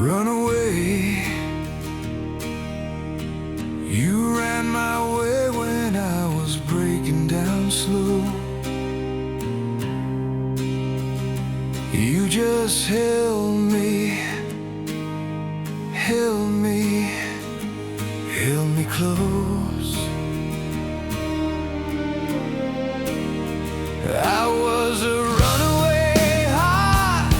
run away. You ran my way when I was breaking down slow. You just held me, held me, held me close. I was a runaway heart,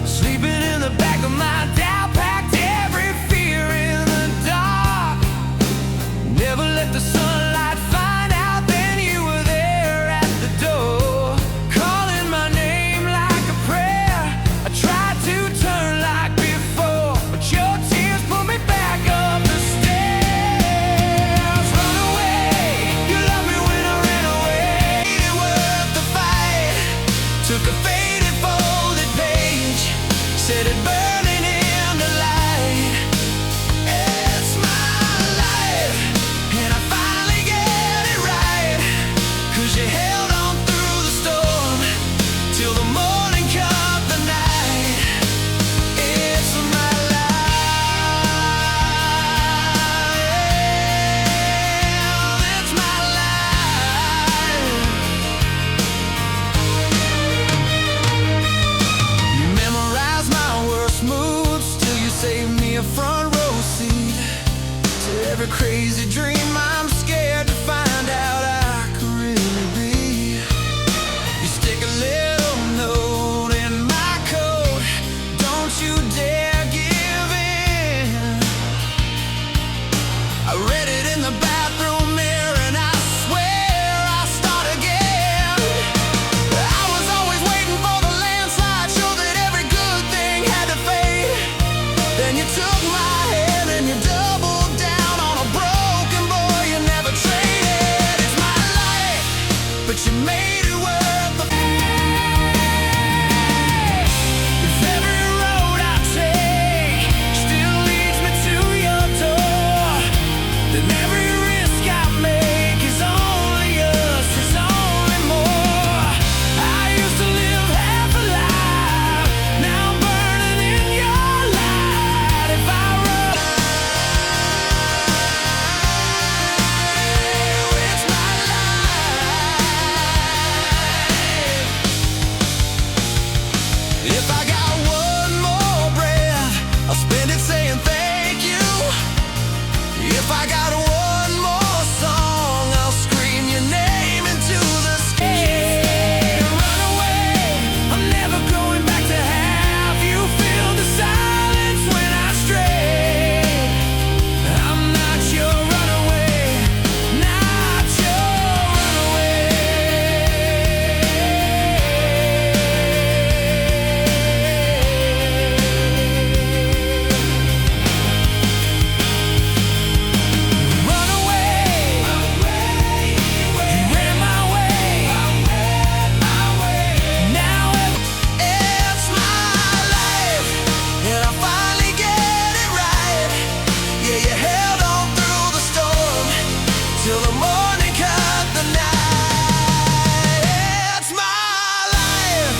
sleeping in the back of my Dow, packed every fear in the dark. Never let the sunlight find out, then you were there at the door, calling my name like a prayer. I tried to turn like before, but your tears pulled me back up the stairs. Run away, you loved me when I ran away. It worth the fight. Took a faded folded page, set it burning in the light. It's my life, and I finally get it right. 'Cause you held on through the storm, till the morning cut the night. It's my life, it's my life. You memorize my worst moods, till you save me a front row seat to every crazy dream I'm scared to find out I could really be. You stick a little note in my coat, don't you dare give in. I read it in the bathroom mirror and I swear I'll start again. I was always waiting for the landslide, sure that every good thing had to fade. Then you took my hand and you doubled down on a broken boy you never traded. It's my life, but you made it worth the fight. If every road I take still leads me to your door, then every risk I make is only us, is only more. I used to live half alive, now I'm burning in your light. If I run, it's my life. If I got one more breath, I'll spend it saying thank you. If I got one more song, I'll scream your name into the sky. Run away, I'm never going back to have you feel the silence when I stray. I'm not your runaway, not your runaway. Run away, you ran my way, now it's my life, and I finally get it right. Yeah, you held on through the storm, till the morning cut the night. It's my life,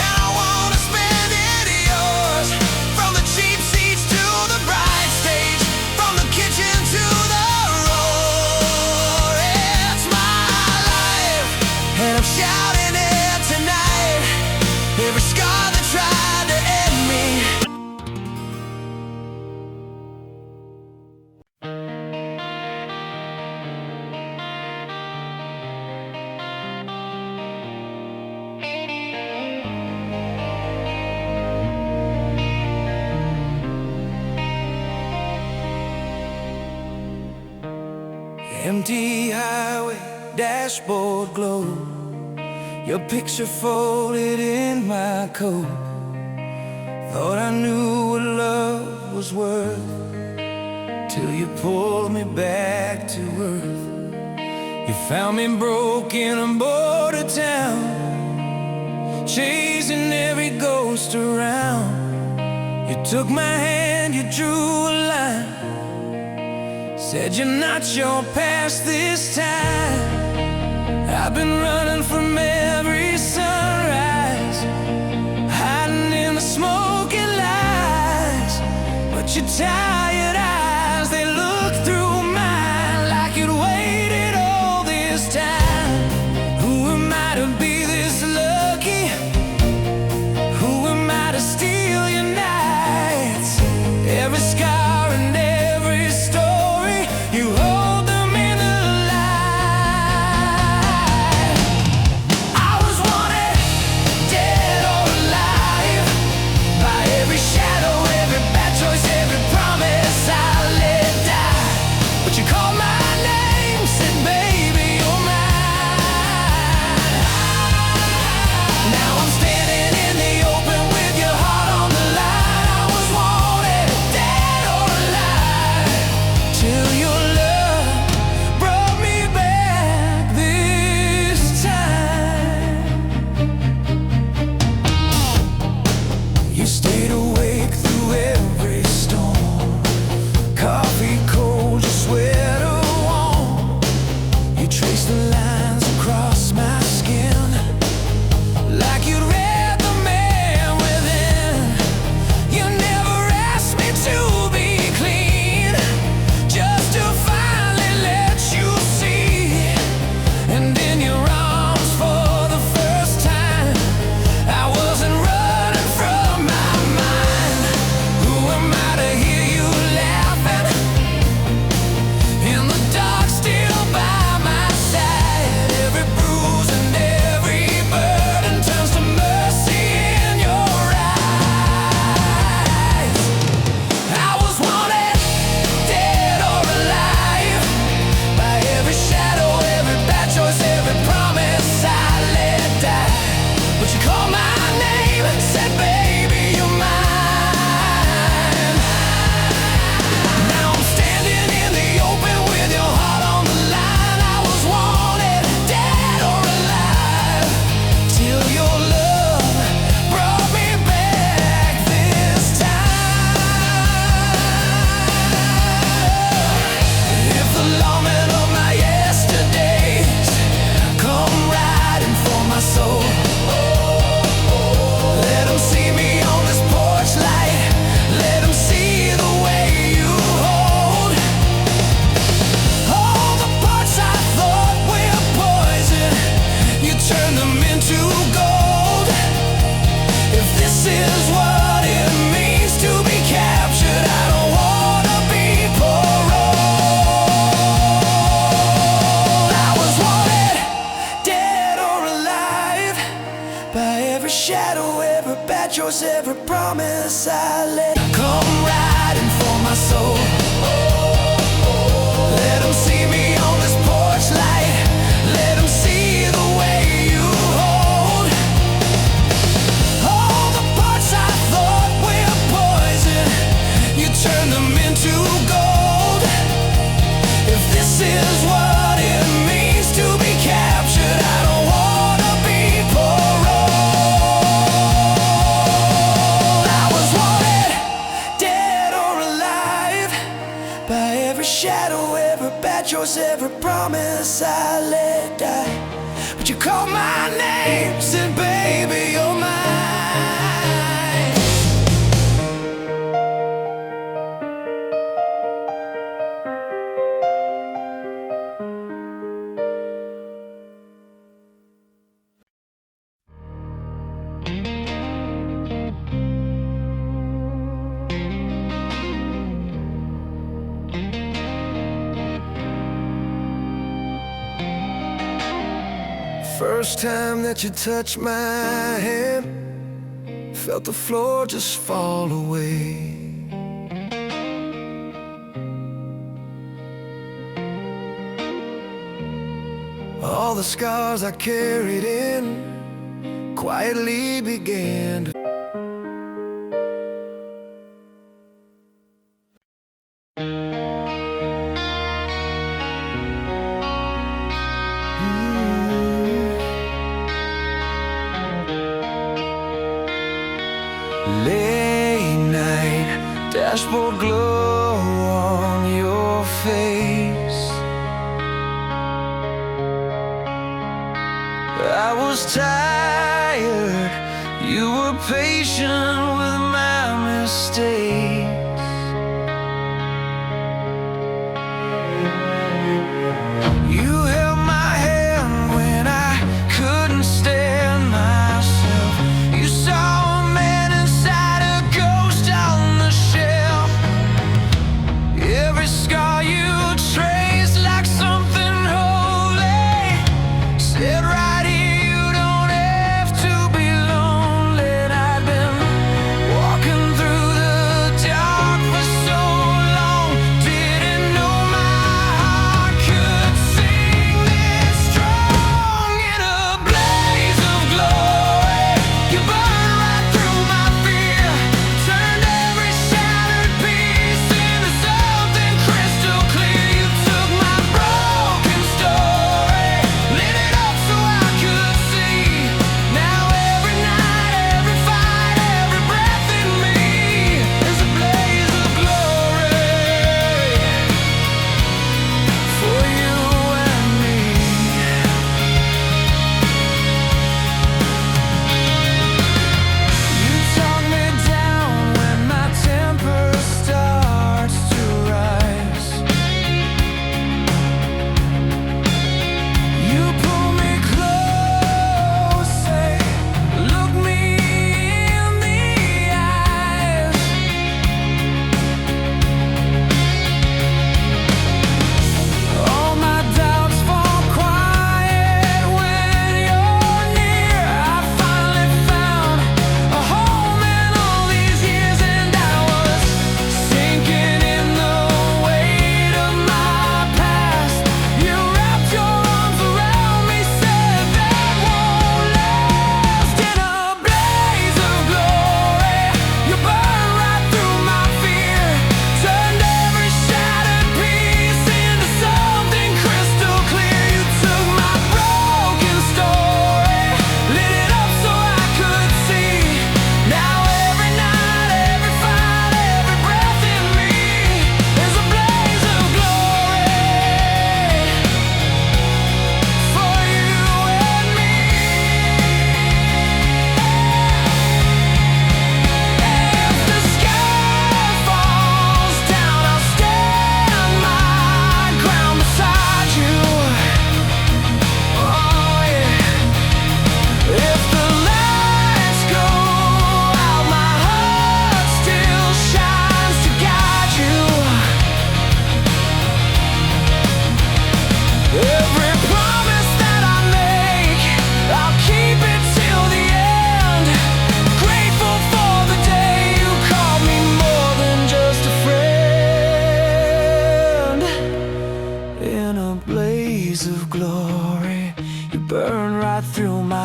and I wanna spend it yours. From the cheap seats to the bride stage, from the kitchen to the roar. It's my life, and I'm shouting it tonight. Every scar that tried to end me. Empty highway, dashboard glow, your picture folded in my coat. Thought I knew what love was worth, till you pulled me back to earth. You found me broken on border town, chasing every ghost around. You took my hand, you drew a line, said you're not your past this time. I've been running from every sunrise, hiding in the smoky lights. tired eyes, they look through mine like you'd waited all this time. Who am I to be this lucky? Who am I to steal your nights? Every scar and every story, you hold them in the light. I was wanted, dead or alive, by every shadow, every bad choice, every promise I let die. But you called my name, said baby you're mine. Now I'm standing in the open with your heart on the line. I was wanted, dead or alive, till your love brought me back this time. You stayed awake through every storm, coffee cold, your sweater warm. You traced the lines across my skin, like you'd read the man within. You never asked me to be clean, just to finally let you see. And in your arms for the first time, I wasn't running from my mind. Who am I to hear you laughing in the dark, still by my side? Every bruise and every burden turns to mercy in your eyes. I was wanted, dead or alive, by every shadow, every bad choice, every promise I let die. But you called my name and said baby you're mine. Now I'm standing in the open with your heart on the line. I was wanted, dead or alive, till your love brought me back this time. If the lawmen of my yesterdays come riding for my soul, let them see me on this porch light. Let them see the way you hold all the parts I thought were poison. You turn them into gold. If this is what it means to be captured, I don't wanna be paroled. I was wanted, dead or alive, by every shadow, every bad choice, every promise I let. Come riding for my soul. Let them see me on this porch light. Let them see the way you hold all the parts I thought were poison. You turn them into gold. If this is what it means to be captured, I don't wanna be paroled. I was wanted, dead or alive, by every shadow, every bad choice, every promise I let die. But you called my name, said baby you're mine. First time that you touched my hand, felt the floor just fall away. All the scars I carried in quietly began to late night, dashboard glow on your face. I was tired, you were patient with my mistakes.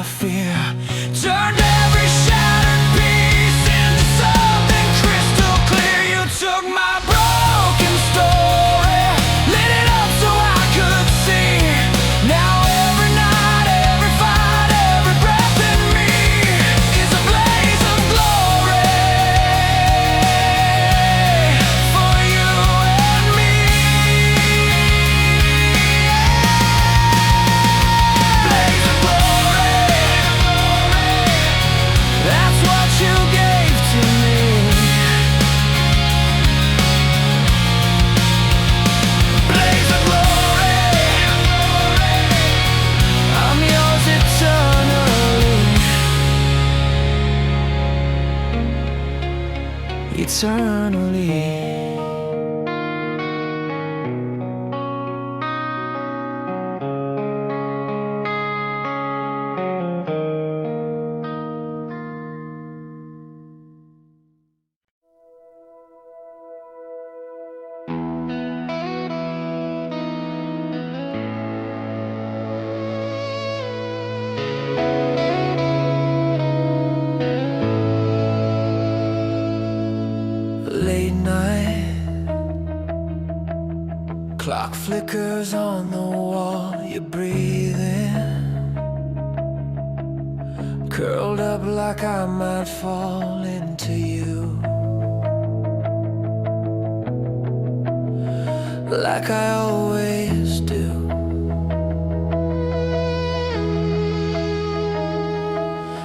my fear. Turned every shattered piece into something crystal clear. You took my broken story, lit it up so I could see. Now every night, every fight, every breath in me is a blaze of glory for you and me. Blaze of glory, that's what you gave to me. Blaze of glory, I'm yours eternally. Eternally. Late night, clock flickers on the wall. You're breathing, curled up like I might fall into you. Like I always do.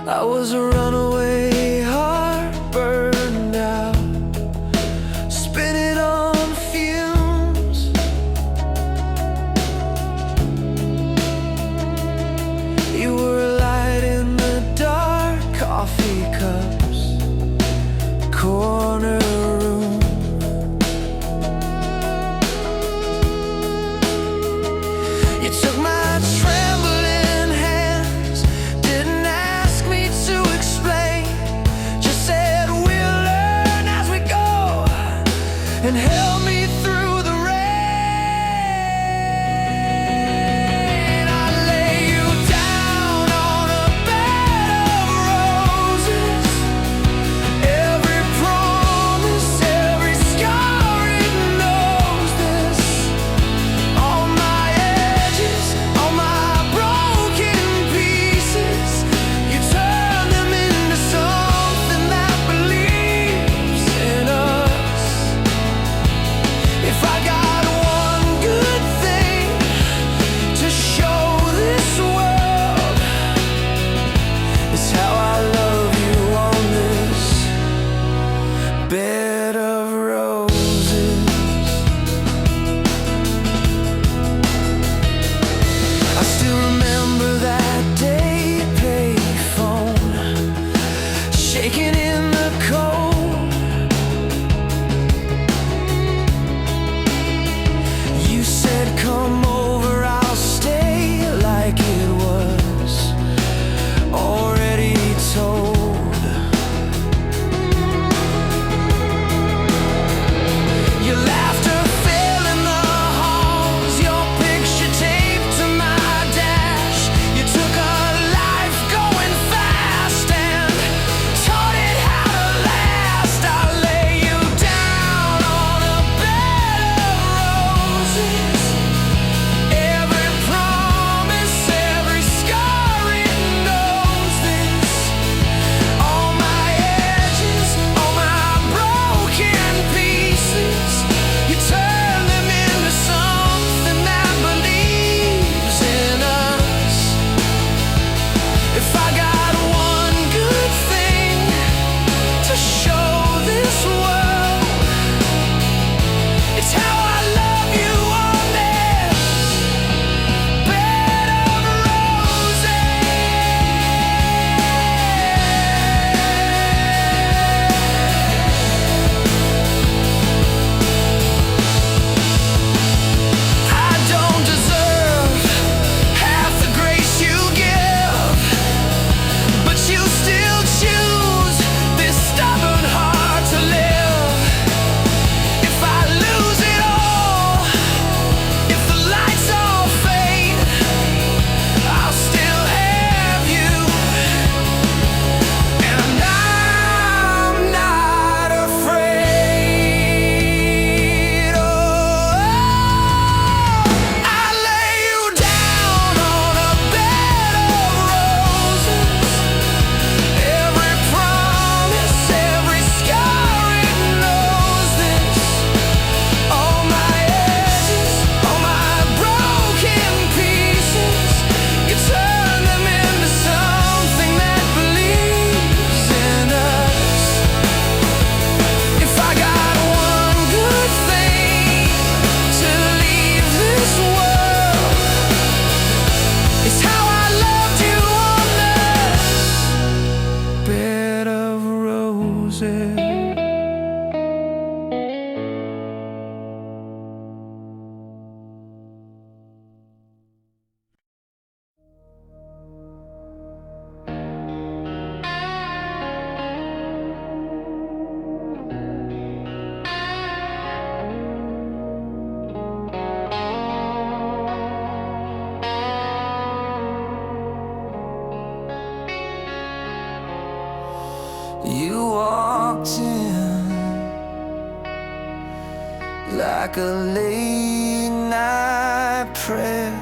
I was a runaway heart, burned out, spinning on fumes. You were a light in the dark, coffee cups, corner room. You took my trembling hands, didn't ask me to explain, just said we'll learn as we go, and held me through the rain. I lay you down on a bed of roses. Every promise, every scar, it knows this. On my edges, like a late night prayer.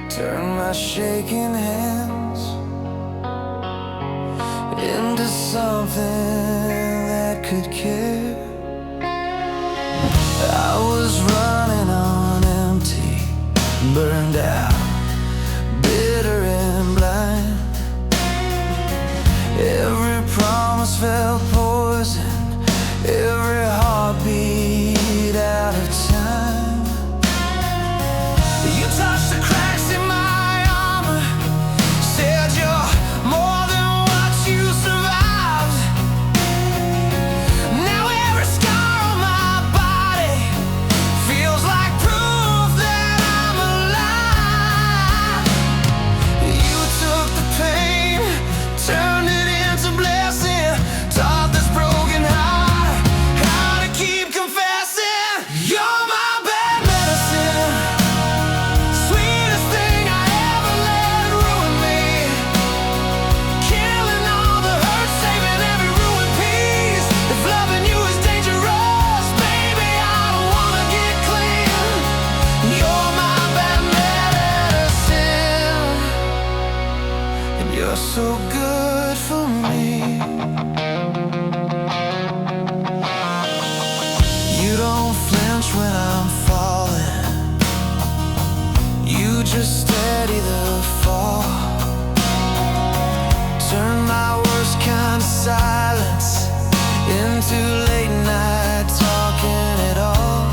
Turn my shaking hands into something that could care. I was running on empty, burned out, bitter and blind. Every promise felt poison, every heartbeat out of time. You touched the cracks in my armor, said you're more than what you survived. Now every scar on my body feels like proof that I'm alive. You took the pain, turned it into blessing, taught this broken heart how to keep confessing. You're my bad medicine, sweetest thing I ever let ruin me, killing all the hurt, saving every ruined piece. If loving you is dangerous, baby, I don't wanna get clean. You're my bad medicine, and you're so good for me. You don't flinch when I'm falling, you just steady the fall. Turn my worst kind of silence into late night talking it all.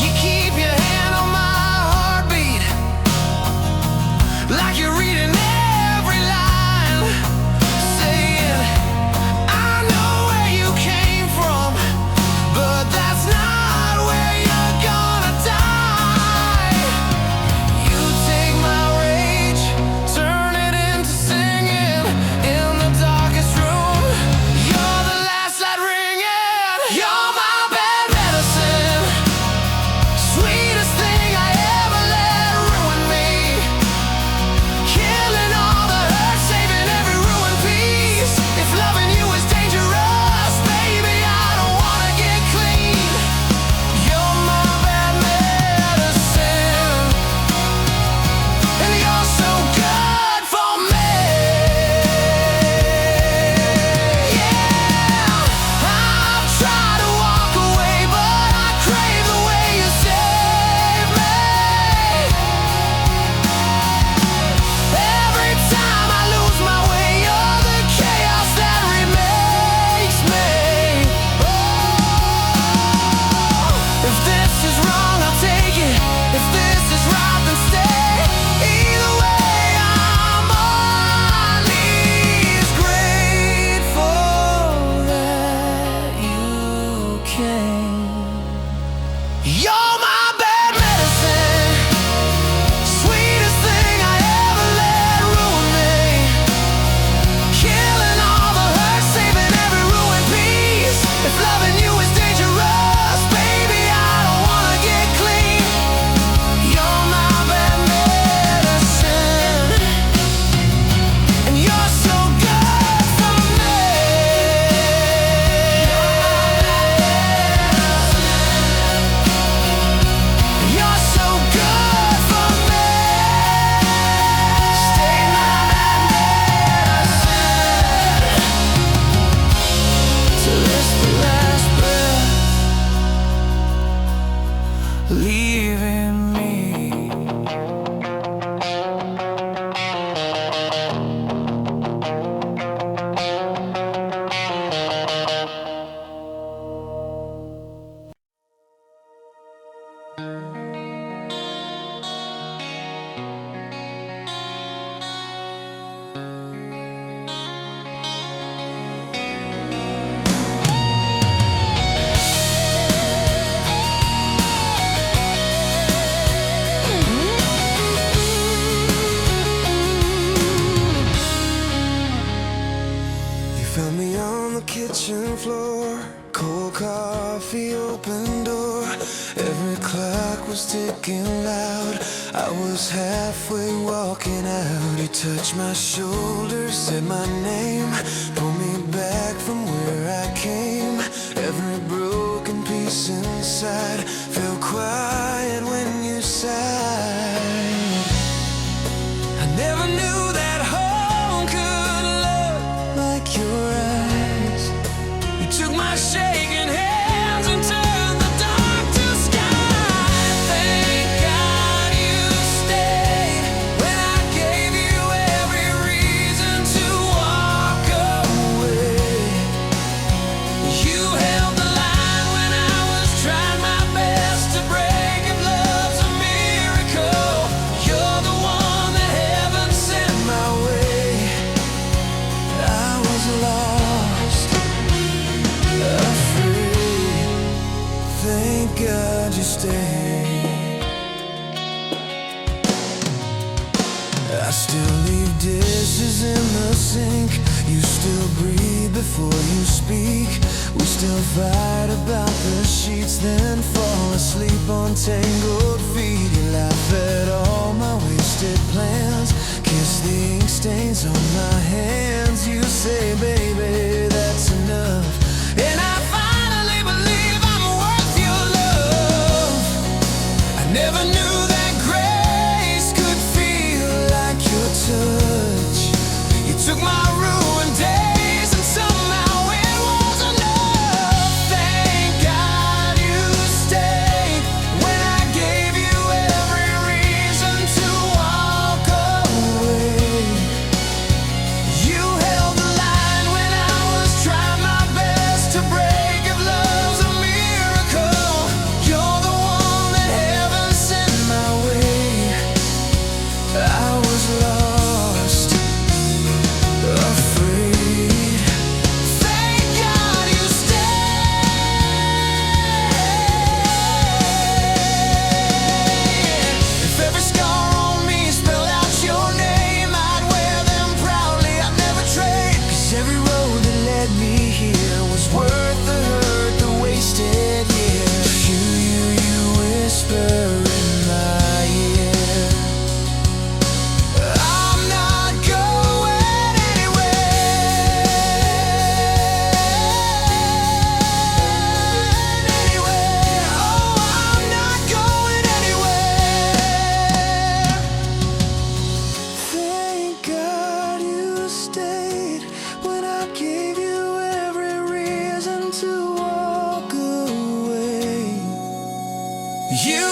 You keep your hand on my heartbeat, like you're reading every line, saying, I know where you came from, but that's not where you're gonna die. You take my rage, turn it into singing in the darkest room. You're the last light ringing. You're my bad medicine, sweetest thing I ever let ruin me, killing all the hurt, saving every ruined piece. If loving you is dangerous, baby, I don't wanna get clean. You're my bad medicine, and you're so good for me. Yeah, I've tried to walk away, but I crave the way you save me. Every time I lose my way, you're the chaos that remakes me. Oh, if this is wrong, I'll take it. If this is right, then stay. Either way, I'm on these grateful that you came. You're my bad medicine, sweetest thing I ever let ruin me, killing all the hurt, saving every ruined piece. If loving you is dangerous, baby, I don't wanna get clean. You're my bad medicine, and you're so good for me. You're so good for me. Stay my bad medicine till it's the last breath leaving me. You found me on the kitchen floor, cold coffee, open door. Every clock was ticking loud. I was halfway walking out. You touched my shoulder, said my name, pulled me back from where I came. Every broken piece inside felt quiet when you sighed. I never knew that home could look like your eyes. You took my shaking hands and turned the dark to sky. Thank God you stayed when I gave you every reason to walk away. You held the line when I was trying my best to break. If love's a miracle, you're the one that heaven sent my way. I was lost, afraid. Thank God you stayed. I still leave dishes in the sink. You still breathe before you speak. We still fight about the sheets, then fall asleep on tangled feet. You laugh at all my wasted plans, kiss the ink stains on my hands. You say, baby, that's enough, and I finally believe I'm worth your love. I never knew that grace could feel like your touch. You took my ruined days and somehow it was enough. Thank God you stayed when I gave you every reason to walk away. You held the line when I was trying my best to break. If love's a miracle, you're the one that heaven sent my way. I was lost, afraid. Thank God you stayed. If every scar on me spelled out your name, I'd wear them proudly, I'd never trade. 'Cause every road that led me here was worth the hurt, the wasted years. You whisper in my ear, I'm not going anywhere, anywhere. Oh, I'm not going anywhere. Thank God you stayed when I gave you every reason to walk away. You